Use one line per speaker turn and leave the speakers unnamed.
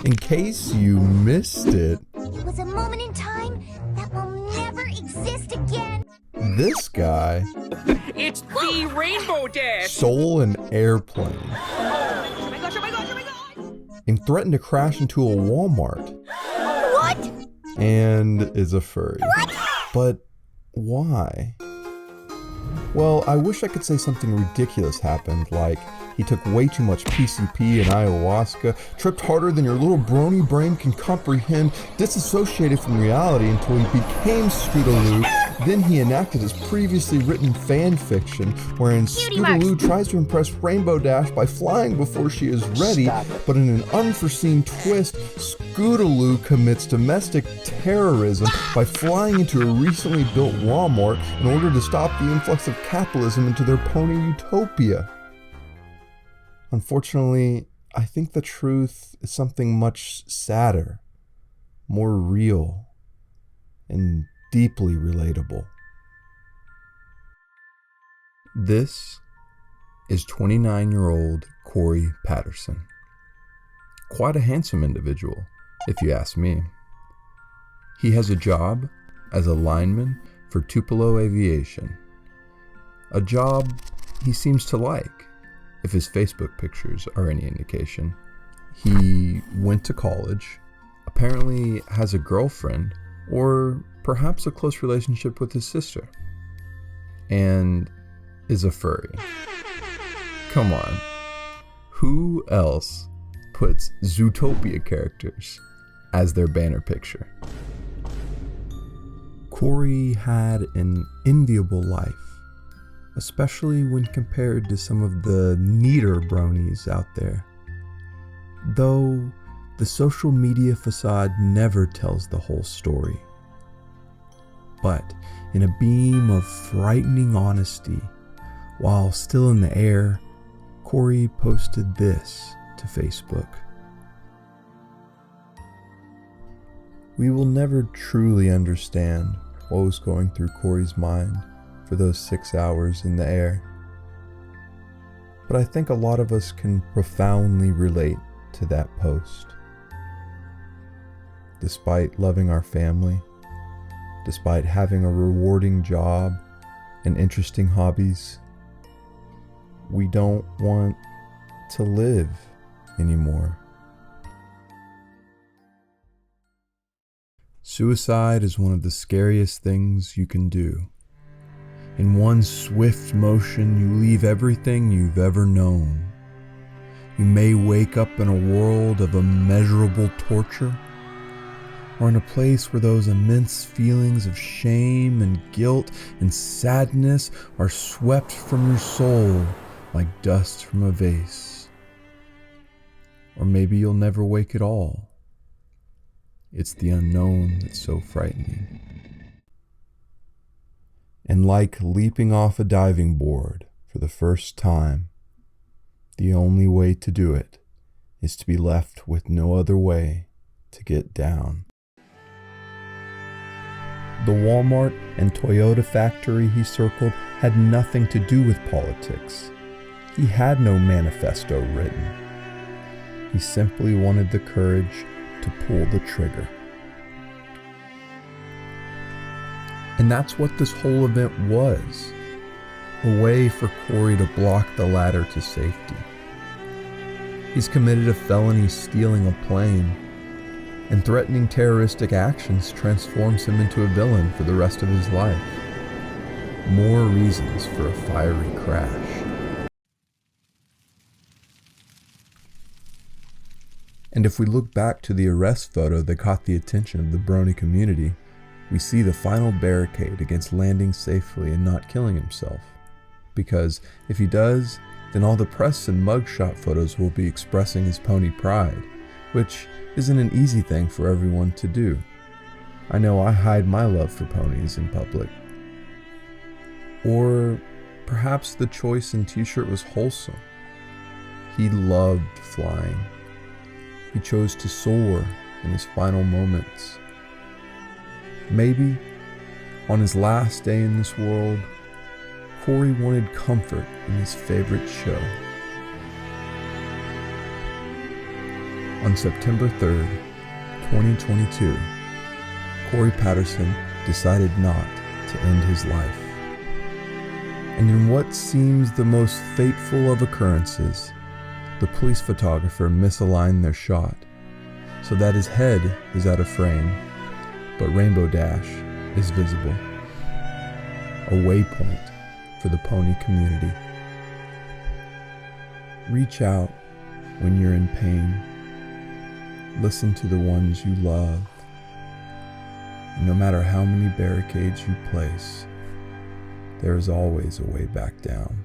In case you missed it,
It was a moment in time that will never exist again.
this guy
It's the Rainbow Dash!
stole an airplane
Oh my gosh, oh my gosh, oh my gosh!
and threatened to crash into a Walmart
What?
and is a furry. But why? Well, I wish I could say something ridiculous happened, like he took way too much PCP and ayahuasca, tripped harder than your little brony brain can comprehend, disassociated from reality until he became Scootaloo. Then he enacted his previously written fan fiction, wherein Scootaloo tries to impress Rainbow Dash by flying before she is ready, but in an unforeseen twist, Scootaloo commits domestic terrorism by flying into a recently built Walmart in order to stop the influx of capitalism into their pony utopia. Unfortunately, I think the truth is something much sadder, more real, and deeply relatable. This is 29-year-old Cory Patterson. Quite a handsome individual, if you ask me. He has a job as a lineman for Tupelo Aviation, a job he seems to like, if his Facebook pictures are any indication. He went to college, apparently has a girlfriend, or perhaps a close relationship with his sister, and is a furry. Come on, who else puts Zootopia characters as their banner picture? Cory had an enviable life, especially when compared to some of the neater bronies out there. Though the social media facade never tells the whole story. But in a beam of frightening honesty, while still in the air, Cory posted this to Facebook. We will never truly understand what was going through Cory's mind for those 6 hours in the air. But I think a lot of us can profoundly relate to that post. Despite loving our family, despite having a rewarding job and interesting hobbies, we don't want to live anymore. Suicide is one of the scariest things you can do. In one swift motion, you leave everything you've ever known. You may wake up in a world of immeasurable torture, or in a place where those immense feelings of shame and guilt and sadness are swept from your soul like dust from a vase. Or maybe you'll never wake at all. It's the unknown that's so frightening. And like leaping off a diving board for the first time, the only way to do it is to be left with no other way to get down. The Walmart and Toyota factory he circled had nothing to do with politics. He had no manifesto written. He simply wanted the courage to pull the trigger. And that's what this whole event was. A way for Cory to block the ladder to safety. He's committed a felony stealing a plane, and threatening terroristic actions transforms him into a villain for the rest of his life. More reasons for a fiery crash. And if we look back to the arrest photo that caught the attention of the brony community, we see the final barricade against landing safely and not killing himself. Because if he does, then all the press and mugshot photos will be expressing his pony pride, which isn't an easy thing for everyone to do. I know I hide my love for ponies in public. Or perhaps the choice in t-shirt was wholesome. He loved flying. He chose to soar in his final moments. Maybe, on his last day in this world, Cory wanted comfort in his favorite show. On September 3rd, 2022, Cory Patterson decided not to end his life. And in what seems the most fateful of occurrences, the police photographer misaligned their shot so that his head is out of frame, but Rainbow Dash is visible. A waypoint for the pony community. Reach out when you're in pain. Listen to the ones you love. And no matter how many barricades you place, there is always a way back down.